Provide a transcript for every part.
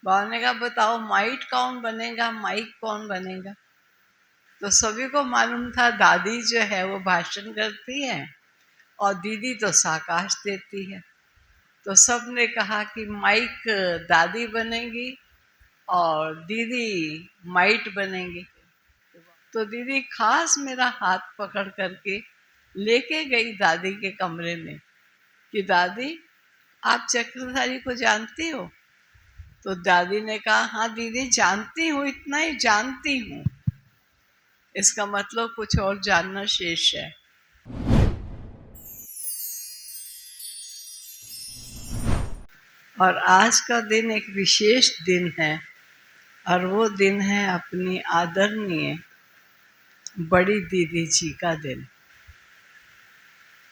बाबा ने कहा बताओ माइट कौन बनेगा, माइक कौन बनेगा। तो सभी को मालूम था दादी जो है वो भाषण करती है और दीदी तो साकाश देती है। तो सब ने कहा कि माइक दादी बनेगी और दीदी माइट बनेगी। तो दीदी खास मेरा हाथ पकड़ करके लेके गई दादी के कमरे में कि दादी आप चक्रधारी को जानती हो। तो दादी ने कहा हाँ दीदी जानती हूँ, इतना ही जानती हूँ। इसका मतलब कुछ और जानना शेष है। और आज का दिन एक विशेष दिन है और वो दिन है अपनी आदरणीय बड़ी दीदी जी का दिन।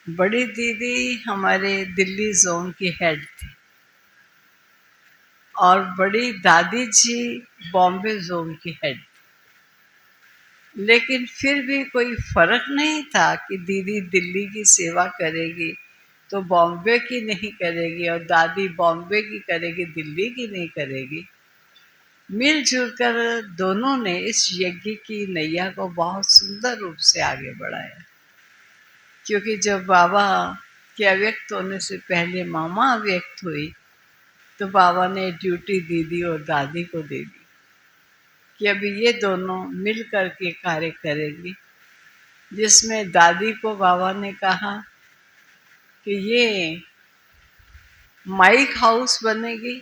बड़ी दीदी हमारे दिल्ली जोन की हेड थी और बड़ी दादी जी बॉम्बे जोन की हेड। लेकिन फिर भी कोई फर्क नहीं था कि दीदी दिल्ली की सेवा करेगी तो बॉम्बे की नहीं करेगी और दादी बॉम्बे की करेगी, दिल्ली की नहीं करेगी। मिलजुल कर दोनों ने इस यज्ञ की नैया को बहुत सुंदर रूप से आगे बढ़ाया। क्योंकि जब बाबा के अव्यक्त होने से पहले मामा अव्यक्त हुई तो बाबा ने ड्यूटी दीदी और दादी को दे दी कि अभी ये दोनों मिल कर के कार्य करेंगी। जिसमें दादी को बाबा ने कहा कि ये माइक हाउस बनेगी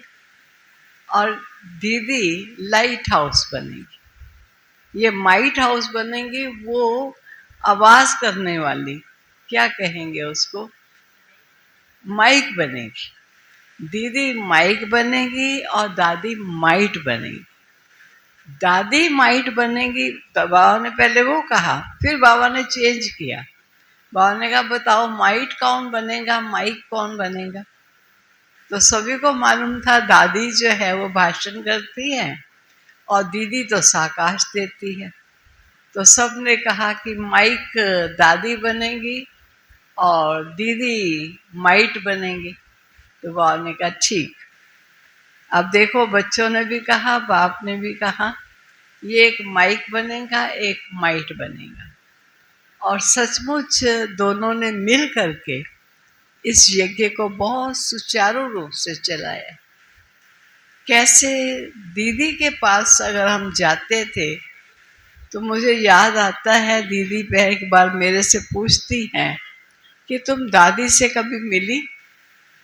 और दीदी लाइट हाउस बनेगी। ये माइट हाउस बनेगी वो आवाज करने वाली, क्या कहेंगे उसको, माइक बनेगी। दीदी माइक बनेगी और दादी माइट बनेगी। दादी माइट बनेगी तो बाबा ने पहले वो कहा, फिर बाबा ने चेंज किया। बाबा ने कहा बताओ माइट कौन बनेगा, माइक कौन बनेगा। तो सभी को मालूम था दादी जो है वो भाषण करती है और दीदी तो साकाश देती है। तो सब ने कहा कि माइक दादी बनेगी और दीदी माइट बनेगी। तो बाबा ने कहा ठीक। अब देखो बच्चों ने भी कहा, बाप ने भी कहा, ये एक माइक बनेगा, एक माइट बनेगा। और सचमुच दोनों ने मिल करके इस यज्ञ को बहुत सुचारू रूप से चलाया। कैसे दीदी के पास अगर हम जाते थे तो मुझे याद आता है दीदी एक बार मेरे से पूछती हैं कि तुम दादी से कभी मिली।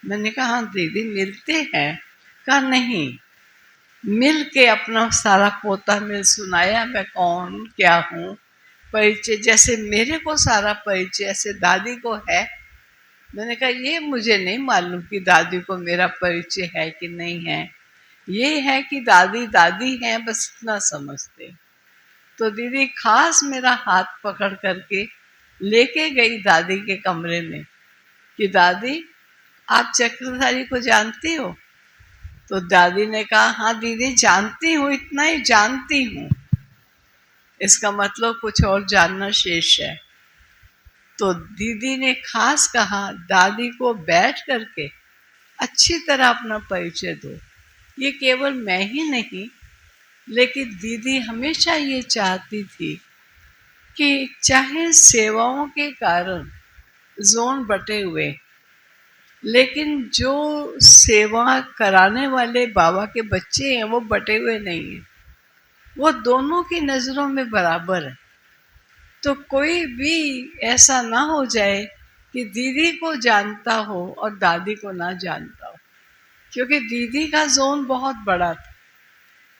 मैंने कहा हाँ दीदी मिलते हैं। कहा नहीं, मिल के अपना सारा पोता मिल सुनाया, मैं कौन क्या हूँ, परिचय जैसे मेरे को सारा परिचय ऐसे दादी को है। मैंने कहा ये मुझे नहीं मालूम कि दादी को मेरा परिचय है कि नहीं है, ये है कि दादी दादी है, बस इतना समझते। तो दीदी खास मेरा हाथ पकड़ करके लेके गई दादी के कमरे में कि दादी आप चक्रधारी को जानती हो। तो दादी ने कहा हाँ दीदी जानती हूँ, इतना ही जानती हूँ। इसका मतलब कुछ और जानना शेष है। तो दीदी ने खास कहा दादी को बैठ करके अच्छी तरह अपना परिचय दो। ये केवल मैं ही नहीं, लेकिन दीदी हमेशा ये चाहती थी कि चाहे सेवाओं के कारण जोन बटे हुए, लेकिन जो सेवा कराने वाले बाबा के बच्चे हैं वो बटे हुए नहीं हैं, वो दोनों की नज़रों में बराबर है। तो कोई भी ऐसा ना हो जाए कि दीदी को जानता हो और दादी को ना जानता हो। क्योंकि दीदी का जोन बहुत बड़ा था।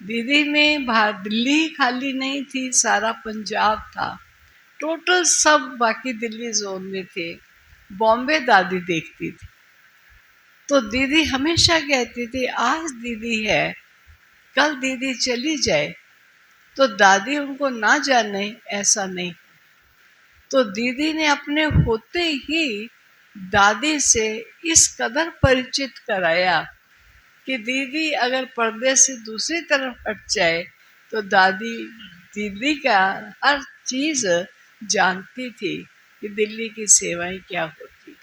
दीदी में दिल्ली खाली नहीं थी, सारा पंजाब था, टोटल सब बाकी दिल्ली जोन में थे। बॉम्बे दादी देखती थी। तो दीदी हमेशा कहती थी आज दीदी है, कल दीदी चली जाए तो दादी उनको ना जाने, ऐसा नहीं। तो दीदी ने अपने होते ही दादी से इस कदर परिचित कराया कि दीदी अगर पर्दे से दूसरी तरफ हट जाए तो दादी दीदी का हर चीज जानती थी कि दिल्ली की सेवाएं क्या होती।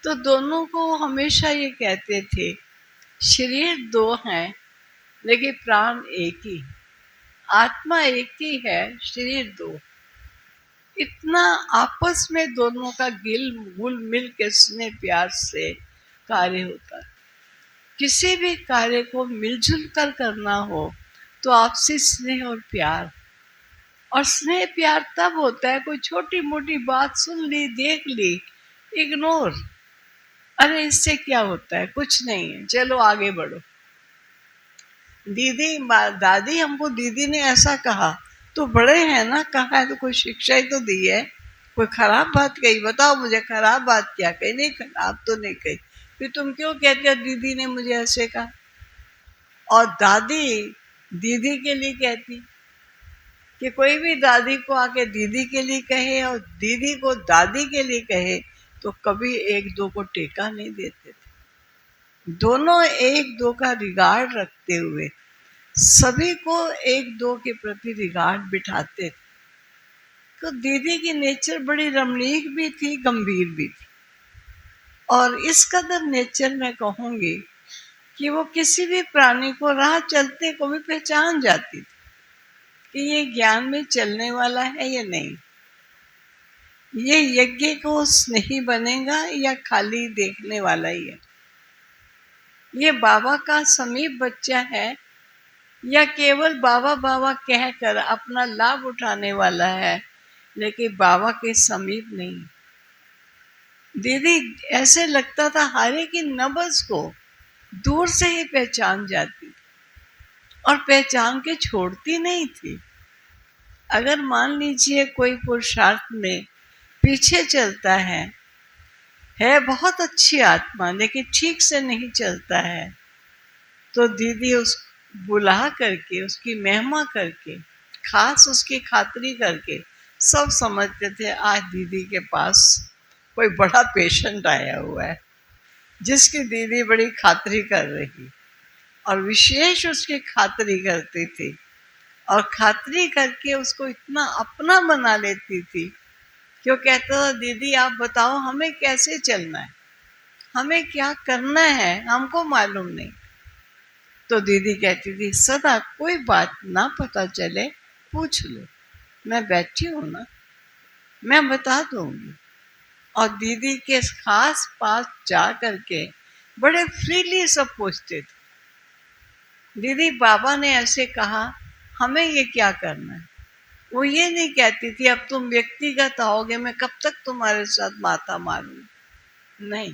तो दोनों को हमेशा ये कहते थे शरीर दो हैं लेकिन प्राण एक ही, आत्मा एक ही है, शरीर दो। इतना आपस में दोनों का घुल मिल के स्नेह प्यार से कार्य होता है। किसी भी कार्य को मिलजुल कर करना हो तो आपसी स्नेह और प्यार। और स्नेह प्यार तब होता है, कोई छोटी मोटी बात सुन ली, देख ली, इग्नोर, अरे इससे क्या होता है, कुछ नहीं है, चलो आगे बढ़ो। दीदी दादी हमको, दीदी ने ऐसा कहा, तो बड़े हैं ना, कहा है तो कोई शिक्षा ही तो दी है। कोई खराब बात कही, बताओ मुझे खराब बात क्या कही? नहीं, खराब तो नहीं कही, फिर तुम क्यों कहते हो दीदी ने मुझे ऐसे कहा? और दादी दीदी के लिए कहती कि कोई भी दादी को आके दीदी के लिए कहे और दीदी को दादी के लिए कहे तो कभी एक दो को टेका नहीं देते थे। दोनों एक दो का रिगार्ड रखते हुए सभी को एक दो के प्रति रिगार्ड बिठाते थे। तो दीदी की नेचर बड़ी रमणीक भी थी, गंभीर भी थी। और इस कदर नेचर मैं कहूंगी कि वो किसी भी प्राणी को राह चलते को भी पहचान जाती थी कि ये ज्ञान में चलने वाला है या नहीं, ये यज्ञ को स्नेही बनेगा या खाली देखने वाला ही है, ये बाबा का समीप बच्चा है या केवल बाबा बाबा कहकर अपना लाभ उठाने वाला है, लेकिन बाबा के समीप नहीं। दीदी ऐसे लगता था हर एक की नब्ज को दूर से ही पहचान जाती और पहचान के छोड़ती नहीं थी। अगर मान लीजिए कोई पुरुषार्थ में पीछे चलता है बहुत अच्छी आत्मा, लेकिन ठीक से नहीं चलता है, तो दीदी उस बुला करके, उसकी महिमा करके, खास उसकी खातिरी करके, सब समझते थे आज दीदी के पास कोई बड़ा पेशेंट आया हुआ है जिसकी दीदी बड़ी खातिरी कर रही, और विशेष उसकी खातिरी करती थी और खातिरी करके उसको इतना अपना बना लेती थी कि वो कहता था दीदी आप बताओ हमें कैसे चलना है, हमें क्या करना है, हमको मालूम नहीं। तो दीदी कहती थी सदा कोई बात ना पता चले पूछ लो, मैं बैठी हूं ना, मैं बता दूंगी। और दीदी के खास पास जा करके बड़े फ्रीली सब पूछते थे, दीदी बाबा ने ऐसे कहा, हमें ये क्या करना है। वो ये नहीं कहती थी अब तुम व्यक्तिगत आओगे, मैं कब तक तुम्हारे साथ माथा मारूं। नहीं,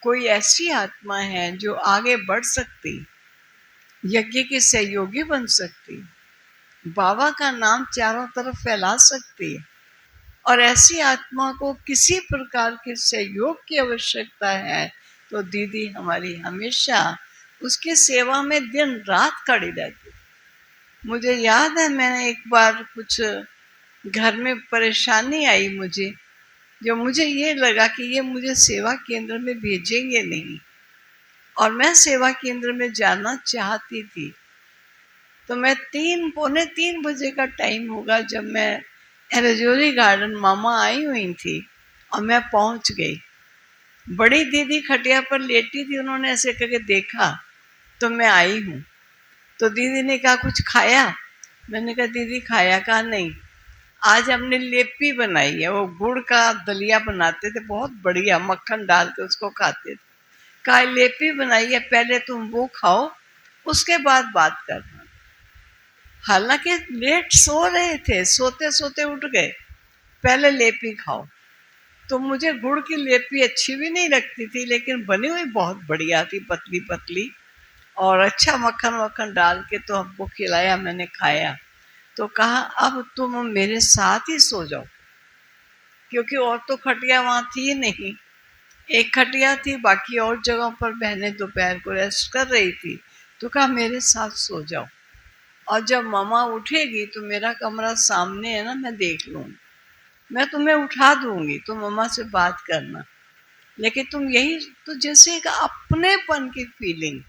कोई ऐसी आत्मा है जो आगे बढ़ सकती, यज्ञ की सहयोगी बन सकती, बाबा का नाम चारों तरफ फैला सकती है, और ऐसी आत्मा को किसी प्रकार के सहयोग की आवश्यकता है तो दीदी हमारी हमेशा उसकी सेवा में दिन रात खड़ी रहती। मुझे याद है मैंने एक बार कुछ घर में परेशानी आई मुझे, जो मुझे ये लगा कि ये मुझे सेवा केंद्र में भेजेंगे नहीं, और मैं सेवा केंद्र में जाना चाहती थी। तो मैं 3 पौने 3 बजे का टाइम होगा जब मैं रजौरी गार्डन, मामा आई हुई थी और मैं पहुंच गई। बड़ी दीदी खटिया पर लेटी थी, उन्होंने ऐसे करके देखा तो मैं आई हूँ। तो दीदी ने कहा कुछ खाया? मैंने कहा दीदी खाया? कहा नहीं, आज हमने लेपी बनाई है, वो गुड़ का दलिया बनाते थे बहुत बढ़िया, मक्खन डाल के उसको खाते थे। कहा लेपी बनाई है, पहले तुम वो खाओ उसके बाद बात करना। हालांकि लेट सो रहे थे, सोते सोते उठ गए, पहले लेपी खाओ। तो मुझे गुड़ की लेपी अच्छी भी नहीं लगती थी, लेकिन बनी हुई बहुत बढ़िया थी, पतली पतली, और अच्छा मक्खन वक्खन डाल के तो हमको खिलाया, मैंने खाया। तो कहा अब तुम मेरे साथ ही सो जाओ, क्योंकि और तो खटिया वहां थी नहीं, एक खटिया थी, बाकी और जगहों पर बहनें दोपहर को रेस्ट कर रही थी। तो कहा मेरे साथ सो जाओ, और जब मामा उठेगी तो मेरा कमरा सामने है ना, मैं देख लूंगी, मैं तुम्हें उठा दूंगी, तुम मम्मा से बात करना, लेकिन तुम यही तो जैसे एक अपनेपन की फीलिंग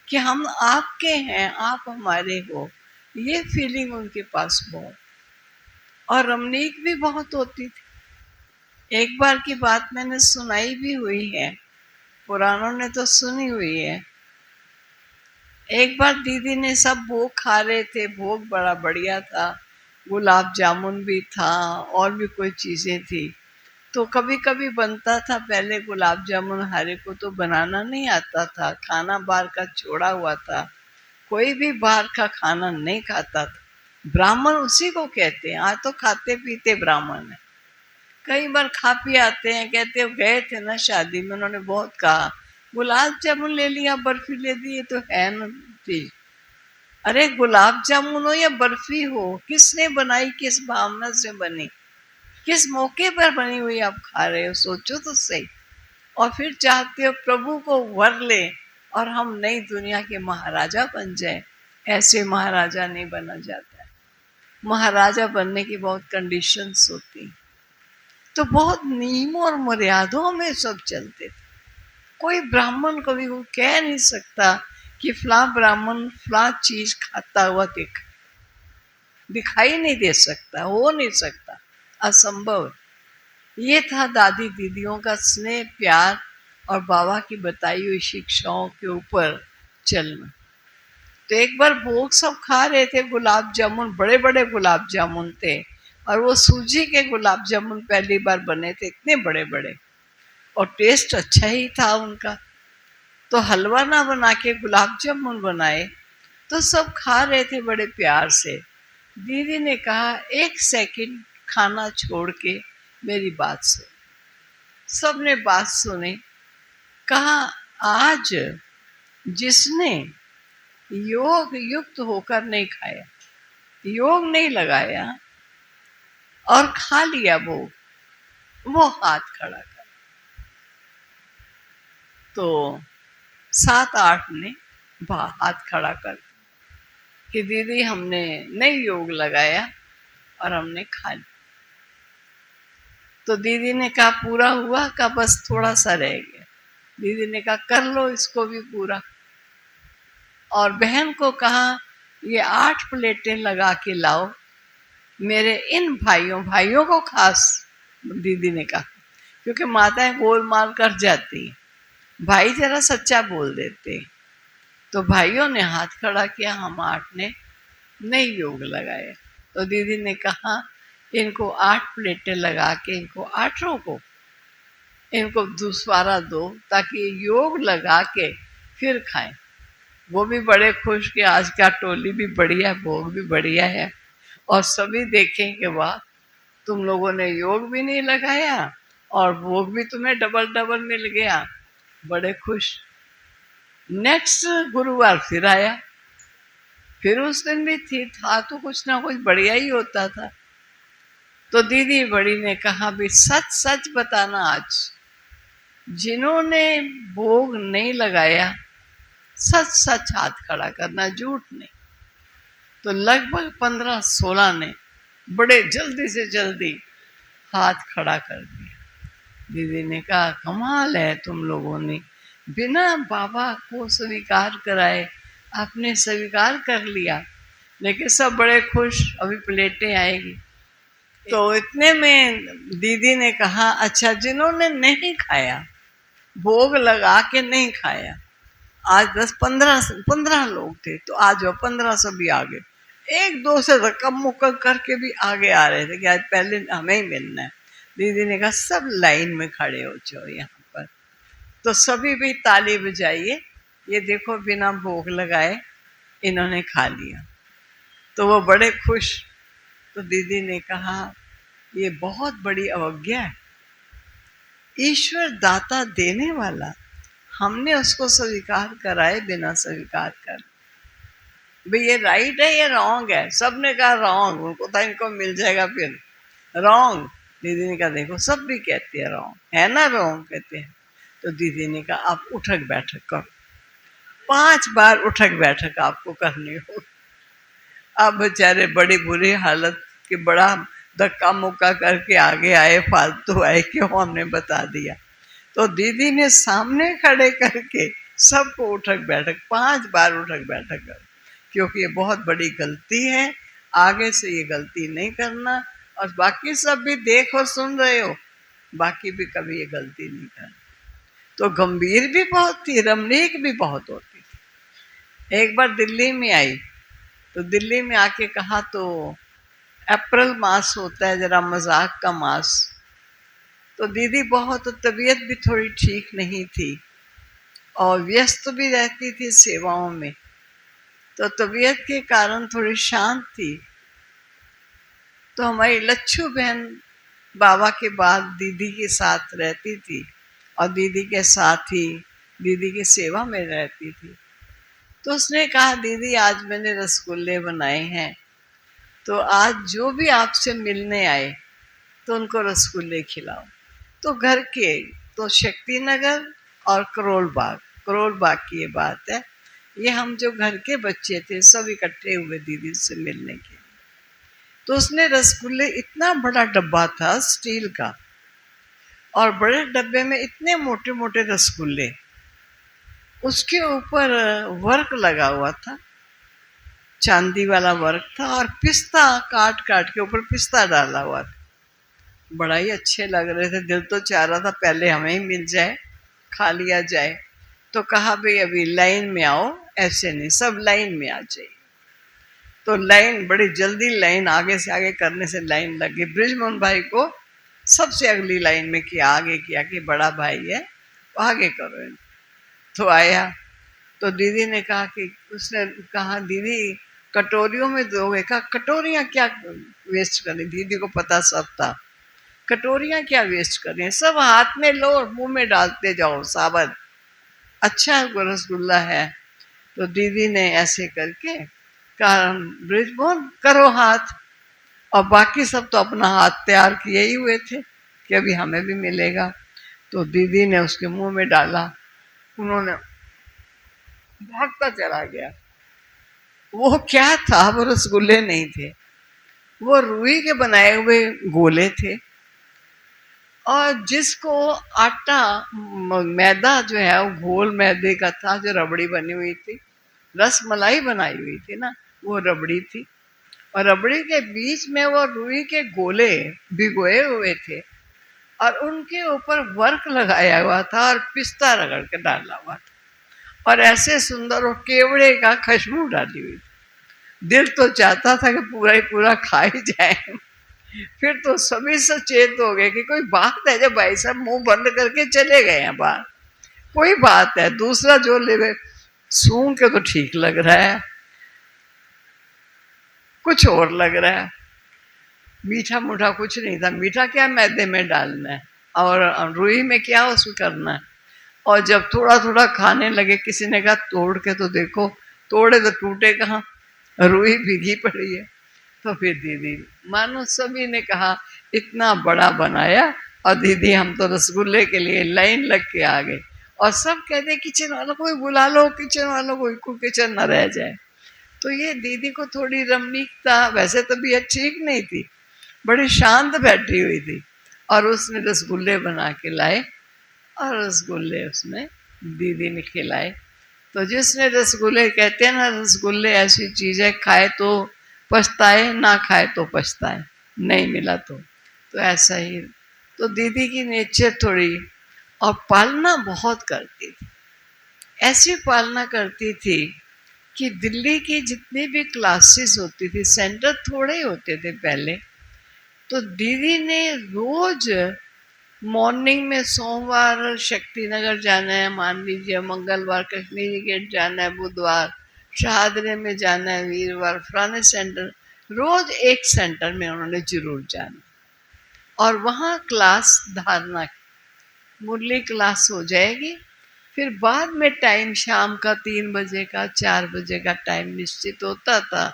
कि हम आपके हैं, आप हमारे हो, ये फीलिंग उनके पास बहुत, और रमणीक भी बहुत होती थी। एक बार की बात मैंने सुनाई भी हुई है, पुराणों ने तो सुनी हुई है। एक बार दीदी ने सब भोग खा रहे थे, भोग बड़ा बढ़िया था, गुलाब जामुन भी था और भी कोई चीजें थी। तो कभी कभी बनता था, पहले गुलाब जामुन हरे को तो बनाना नहीं आता था, खाना बाहर का छोड़ा हुआ था, कोई भी बाहर का खाना नहीं खाता था। ब्राह्मण उसी को कहते हैं, आज तो खाते पीते ब्राह्मण है। कई बार खा पी आते हैं, कहते हो गए थे ना शादी में, उन्होंने बहुत कहा गुलाब जामुन ले लिया, बर्फी ले दी, ये तो है ना चीज। अरे गुलाब जामुन हो या बर्फी हो, किसने बनाई, किस भावना से बनी, किस मौके पर बनी हुई आप खा रहे हो, सोचो तो सही। और फिर चाहते हो प्रभु को वर ले और हम नई दुनिया के महाराजा बन जाए। ऐसे महाराजा नहीं बना जाता है। महाराजा बनने की बहुत कंडीशंस होती, तो बहुत नियमों और मर्यादाओं में सब चलते थे। कोई ब्राह्मण कभी वो कह नहीं सकता कि फला ब्राह्मण फला चीज खाता हुआ दिखाई नहीं दे सकता, हो नहीं सकता, असंभव। ये था दादी दीदियों का स्नेह प्यार और बाबा की बताई हुई शिक्षाओं के ऊपर चलना। तो एक बार भोग सब खा रहे थे, गुलाब जामुन, बड़े बड़े गुलाब जामुन थे, और वो सूजी के गुलाब जामुन पहली बार बने थे, इतने बड़े बड़े, और टेस्ट अच्छा ही था उनका। तो हलवा ना बना के गुलाब जामुन बनाए, तो सब खा रहे थे बड़े प्यार से। दीदी ने कहा एक सेकंड खाना छोड़ के मेरी बात सुन। सबने बात सुनी। कहा आज जिसने योग युक्त होकर नहीं खाया, योग नहीं लगाया और खा लिया वो हाथ खड़ा कर। तो 7-8 ने हाथ खड़ा कर कि दीदी हमने नहीं योग लगाया और हमने खा लिया। तो दीदी ने कहा पूरा हुआ? का बस थोड़ा सा रह गया। दीदी ने कहा कर लो इसको भी पूरा। और बहन को कहा ये 8 प्लेटें लगा के लाओ मेरे इन भाइयों को खास दीदी ने कहा, क्योंकि माताएं गोलमाल कर जाती, भाई जरा सच्चा बोल देते। तो भाइयों ने हाथ खड़ा किया, हम 8 ने नहीं योग लगाए। तो दीदी ने कहा इनको 8 प्लेटें लगा के इनको 8 को इनको दूसरा दो, ताकि योग लगा के फिर खाएं। वो भी बड़े खुश कि आज का टोली भी बढ़िया, भोग भी बढ़िया है, और सभी देखें कि वाह तुम लोगों ने योग भी नहीं लगाया और भोग भी तुम्हें डबल डबल मिल गया, बड़े खुश। नेक्स्ट गुरुवार फिर आया, फिर उस दिन भी था तो कुछ ना कुछ बढ़िया ही होता था। तो दीदी बड़ी ने कहा भी सच सच बताना, आज जिन्होंने भोग नहीं लगाया सच सच हाथ खड़ा करना, झूठ नहीं। तो लगभग 15-16 ने बड़े जल्दी से जल्दी हाथ खड़ा कर दिया। दीदी ने कहा कमाल है, तुम लोगों ने बिना बाबा को स्वीकार कराए आपने स्वीकार कर लिया। लेकिन सब बड़े खुश, अभी प्लेटें आएगी। तो इतने में दीदी ने कहा अच्छा जिन्होंने नहीं खाया, भोग लगा के नहीं खाया, आज 10-15 लोग थे, तो आज वो 15 सभी आ गए। 1-2 से रकम मुक्का करके भी आगे आ रहे थे कि आज पहले हमें ही मिलना है। दीदी ने कहा सब लाइन में खड़े हो जाओ यहाँ पर। तो सभी भी ताली बजाइए, ये देखो बिना भोग लगाए इन्होंने खा लिया। तो वो बड़े खुश। तो दीदी ने कहा ये बहुत बड़ी अवज्ञा है, ईश्वर दाता देने वाला, हमने उसको स्वीकार कराए बिना स्वीकार कर। भाई ये राइट है ये रॉन्ग है? सबने कहा रॉन्ग, उनको था इनको मिल जाएगा फिर रॉन्ग। दीदी ने कहा देखो सब भी कहते हैं रॉन्ग है ना, रॉन्ग कहते हैं। तो दीदी ने कहा आप उठक बैठक करो, 5 बार उठक बैठक आपको करनी होगी। आप बेचारे बड़ी बुरी हालत कि बड़ा धक्का मुक्का करके आगे आए, फालतू आए, क्यों हमने बता दिया। तो दीदी ने सामने खड़े करके सबको उठक बैठक 5 बार उठक बैठक कर, क्योंकि ये बहुत बड़ी गलती है, आगे से ये गलती नहीं करना। और बाकी सब भी देख और सुन रहे हो, बाकी भी कभी ये गलती नहीं करना। तो गंभीर भी बहुत थी, रमणीक भी बहुत होती थी। एक बार दिल्ली में आई, तो दिल्ली में आके कहा, तो अप्रैल मास होता है जरा मजाक का मास, तो दीदी बहुत तबीयत भी थोड़ी ठीक नहीं थी और व्यस्त भी रहती थी सेवाओं में, तो तबीयत के कारण थोड़ी शांत थी। तो हमारी लच्छू बहन बाबा के बाद दीदी के साथ रहती थी और दीदी के साथ ही दीदी की सेवा में रहती थी। तो उसने कहा, दीदी आज मैंने रसगुल्ले बनाए हैं, तो आज जो भी आपसे मिलने आए तो उनको रसगुल्ले खिलाओ। तो घर के, तो शक्ति नगर और करोल बाग की ये बात है। ये हम जो घर के बच्चे थे सब इकट्ठे हुए दीदी से मिलने के लिए। तो उसने रसगुल्ले, इतना बड़ा डब्बा था स्टील का, और बड़े डब्बे में इतने मोटे मोटे रसगुल्ले, उसके ऊपर वर्क लगा हुआ था, चांदी वाला वर्क था, और पिस्ता काट काट के ऊपर पिस्ता डाला हुआ था। बड़ा ही अच्छे लग रहे थे। दिल तो चाह रहा था पहले हमें ही मिल जाए, खा लिया जाए। तो कहा, भाई अभी लाइन में आओ, ऐसे नहीं, सब लाइन में आ जाइए। तो लाइन, बड़ी जल्दी लाइन आगे से आगे करने से लाइन लग गई। ब्रिजमोहन भाई को सबसे अगली लाइन में किया, आगे किया कि बड़ा भाई है आगे करो। तो आया, तो दीदी ने कहा कि, उसने कहा, दीदी कटोरियों में दोगे? कहा, कटोरियाँ क्या वेस्ट करनी। दीदी को पता सब था, कटोरियाँ क्या वेस्ट कर रही हैं, सब हाथ में लो और मुंह में डालते जाओ साबत, अच्छा रसगुल्ला है। तो दीदी ने ऐसे करके कहा, ब्रिजमोहन करो हाथ, और बाकी सब तो अपना हाथ तैयार किए ही हुए थे कि अभी हमें भी मिलेगा। तो दीदी ने उसके मुंह में डाला, उन्होंने भागता चला गया। वो क्या था, वो रसगुल्ले नहीं थे, वो रुई के बनाए हुए गोले थे, और जिसको आटा, मैदा जो है वो घोल मैदे का था, जो रबड़ी बनी हुई थी, रस मलाई बनाई हुई थी ना, वो रबड़ी थी, और रबड़ी के बीच में वो रुई के गोले भिगोए हुए थे, और उनके ऊपर वर्क लगाया हुआ था और पिस्ता रगड़ के डाला हुआ था, और ऐसे सुंदर वो केवड़े का खुशबू डाली हुई थी। दिल तो चाहता था कि पूरा ही पूरा खा ही जाए। फिर तो सभी सचेत हो गए कि कोई बात है, जब भाई साहब मुंह बंद करके चले गए हैं बाहर, कोई बात है, दूसरा जो ले सूंघ के तो ठीक लग रहा है, कुछ और लग रहा है। मीठा मूठा कुछ नहीं था, मीठा क्या मैदे में डालना है, और रुई में क्या उसको करना है। और जब थोड़ा थोड़ा खाने लगे, किसी ने कहा तोड़ के तो देखो, तोड़े तो टूटे कहाँ, रुई भीगी पड़ी है। तो फिर दीदी, मानो सभी ने कहा इतना बड़ा बनाया, और दीदी हम तो रसगुल्ले के लिए लाइन लग के आ गए, और सब कहते किचन वालों को भी बुला लो, किचन वालों को किचन न रह जाए। तो ये दीदी को थोड़ी रमणीकता, वैसे तबीयत ठीक नहीं थी, बड़ी शांत बैठी हुई थी, और उसने रसगुल्ले बना के लाए, और रसगुल्ले उसने दीदी ने खिलाए। तो जिसने रसगुल्ले, कहते हैं ना, रसगुल्ले ऐसी चीज है, खाए तो पछताए, ना खाए तो पछताए, नहीं मिला तो ऐसा ही। तो दीदी की नेचर थोड़ी, और पालना बहुत करती थी, ऐसी पालना करती थी कि दिल्ली की जितनी भी क्लासेस होती थी, सेंटर थोड़े ही होते थे पहले, तो दीदी ने रोज मॉर्निंग में, सोमवार शक्ति नगर जाना है मान लीजिए, मंगलवार कश्मीरी गेट जाना है, बुधवार शाहदरे में जाना है, वीरवार फलाने सेंटर, रोज एक सेंटर में उन्होंने जरूर जाना, और वहाँ क्लास धारणा, मुरली क्लास हो जाएगी, फिर बाद में टाइम शाम का 3 बजे का 4 बजे का टाइम निश्चित होता था,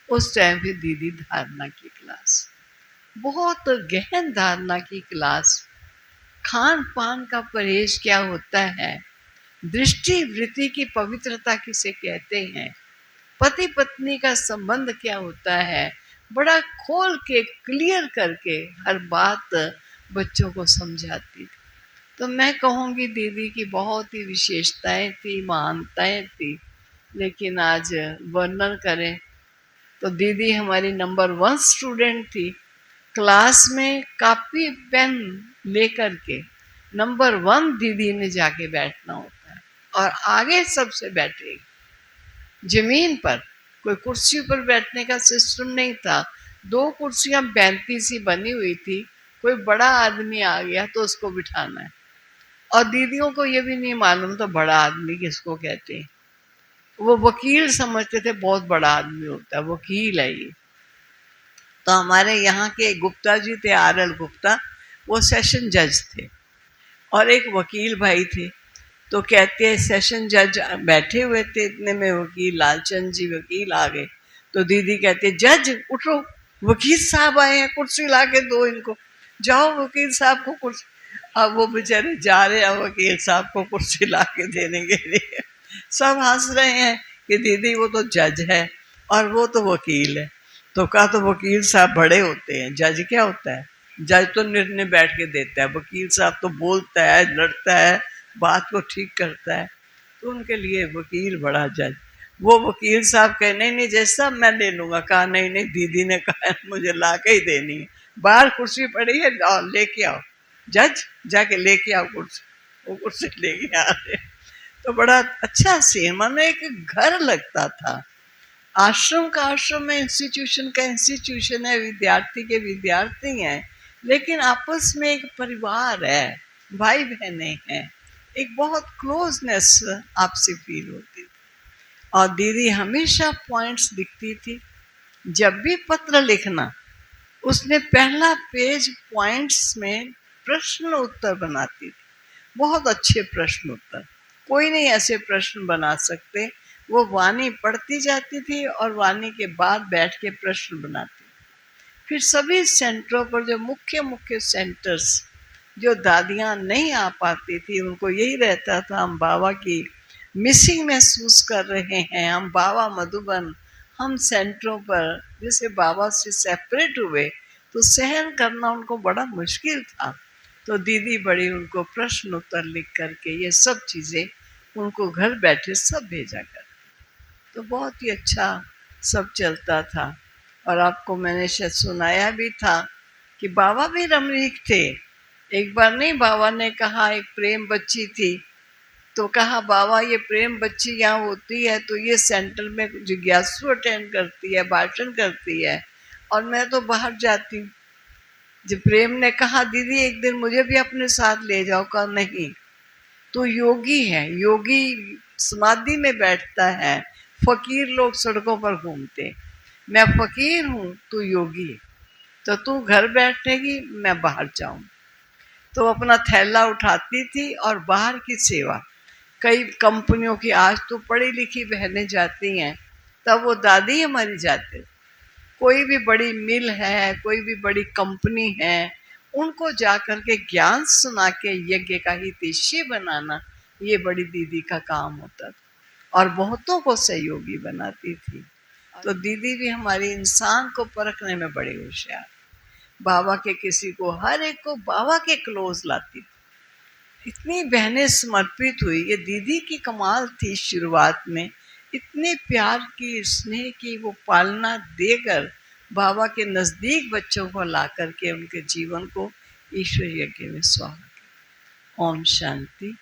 उस टाइम फिर दीदी धारणा की क्लास, बहुत गहन धारणा की क्लास, खान पान का परहेज क्या होता है, दृष्टि वृत्ति की पवित्रता किसे कहते हैं, पति पत्नी का संबंध क्या होता है, बड़ा खोल के क्लियर करके हर बात बच्चों को समझाती थी। तो मैं कहूँगी दीदी की बहुत ही विशेषताएं थी, महानताएं थी, लेकिन आज वर्णन करें तो दीदी हमारी नंबर 1 स्टूडेंट थी। क्लास में कॉपी पेन लेकर के नंबर 1 दीदी ने जाके बैठना होता है, और आगे सबसे बैठेगी, जमीन पर, कोई कुर्सी पर बैठने का सिस्टम नहीं था। 2 कुर्सियां बैंती सी बनी हुई थी, कोई बड़ा आदमी आ गया तो उसको बिठाना है। और दीदियों को ये भी नहीं मालूम था बड़ा आदमी किसको कहते हैं। वो वकील समझते थे, बहुत बड़ा आदमी होता है, वकील है ये। तो हमारे यहाँ के गुप्ता जी थे, RL गुप्ता, वो सेशन जज थे और एक वकील भाई थे। तो कहते हैं सेशन जज बैठे हुए थे, इतने में वकील लालचंद जी वकील आ गए। तो दीदी कहते जज उठो, वकील साहब आए हैं, कुर्सी ला के दो इनको, जाओ वकील साहब को कुर्सी। अब वो बेचारे जा रहे हैं वकील साहब को कुर्सी ला के देने के लिए। सब हंस रहे हैं कि दीदी वो तो जज है और वो तो वकील है। तो कहा तो वकील साहब बड़े होते हैं, जज क्या होता है? जज तो निर्णय बैठ के देता है, वकील साहब तो बोलता है, लड़ता है, बात को ठीक करता है। तो उनके लिए वकील बड़ा जज। वो वकील साहब कहे नहीं नहीं जज साहब मैं ले लूंगा। कहा नहीं नहीं, दीदी ने कहा मुझे ला के ही देनी है, बाहर कुर्सी पड़ी है लेके आओ। जज जाके लेके आओ कुर्सी। वो कुर्सी लेके आ रहे। तो बड़ा अच्छा सीन, मानो एक घर लगता था। आश्रम का आश्रम है, इंस्टीट्यूशन का इंस्टीट्यूशन है, विद्यार्थी के विद्यार्थी हैं, लेकिन आपस में एक परिवार है, भाई बहने हैं, एक बहुत क्लोजनेस आपसे फील होती थी। और दीदी हमेशा पॉइंट्स लिखती थी। जब भी पत्र लिखना, उसने पहला पेज पॉइंट्स में प्रश्न उत्तर बनाती थी। बहुत अच्छे प्रश्न उत्तर, कोई नहीं ऐसे प्रश्न बना सकते। वो वाणी पढ़ती जाती थी और वाणी के बाद बैठ के प्रश्न बनाती। फिर सभी सेंटरों पर जो मुख्य मुख्य सेंटर्स, जो दादियाँ नहीं आ पाती थी, उनको यही रहता था हम बाबा की मिसिंग महसूस कर रहे हैं, हम बाबा मधुबन, हम सेंटरों पर जैसे बाबा से सेपरेट हुए, तो सहन करना उनको बड़ा मुश्किल था। तो दीदी बड़ी उनको प्रश्न उत्तर लिख करके ये सब चीज़ें उनको घर बैठे सब भेजा कर। तो बहुत ही अच्छा सब चलता था। और आपको मैंने शायद सुनाया भी था कि बाबा भी रमणीक थे। एक बार नहीं, बाबा ने कहा एक प्रेम बच्ची थी, तो कहा बाबा ये प्रेम बच्ची यहाँ होती है तो ये सेंटर में जिज्ञासु अटेंड करती है, भाषण करती है, और मैं तो बाहर जाती हूँ। जब प्रेम ने कहा दीदी एक दिन मुझे भी अपने साथ ले जाओ, कहा नहीं, तो योगी है, योगी समाधि में बैठता है, फकीर लोग सड़कों पर घूमते, मैं फकीर हूँ, तू योगी है, तो तू घर बैठेगी, मैं बाहर जाऊँ। तो अपना थैला उठाती थी और बाहर की सेवा, कई कंपनियों की, आज तो पढ़ी लिखी बहनें जाती हैं, तब वो दादी हमारी जाते, कोई भी बड़ी मिल है, कोई भी बड़ी कंपनी है, उनको जाकर के ज्ञान सुना के यज्ञ का हितैषी बनाना, ये बड़ी दीदी का काम होता था और बहुतों को सहयोगी बनाती थी। तो दीदी भी हमारी इंसान को परखने में बड़ी होशियार, बाबा के किसी को, हर एक को बाबा के क्लोज लाती थी। इतनी बहनें समर्पित हुई, ये दीदी की कमाल थी। शुरुआत में इतने प्यार की, स्नेह की वो पालना देकर बाबा के नज़दीक बच्चों को ला करके उनके जीवन को ईश्वर यज्ञ में स्वाहा। ओम शांति।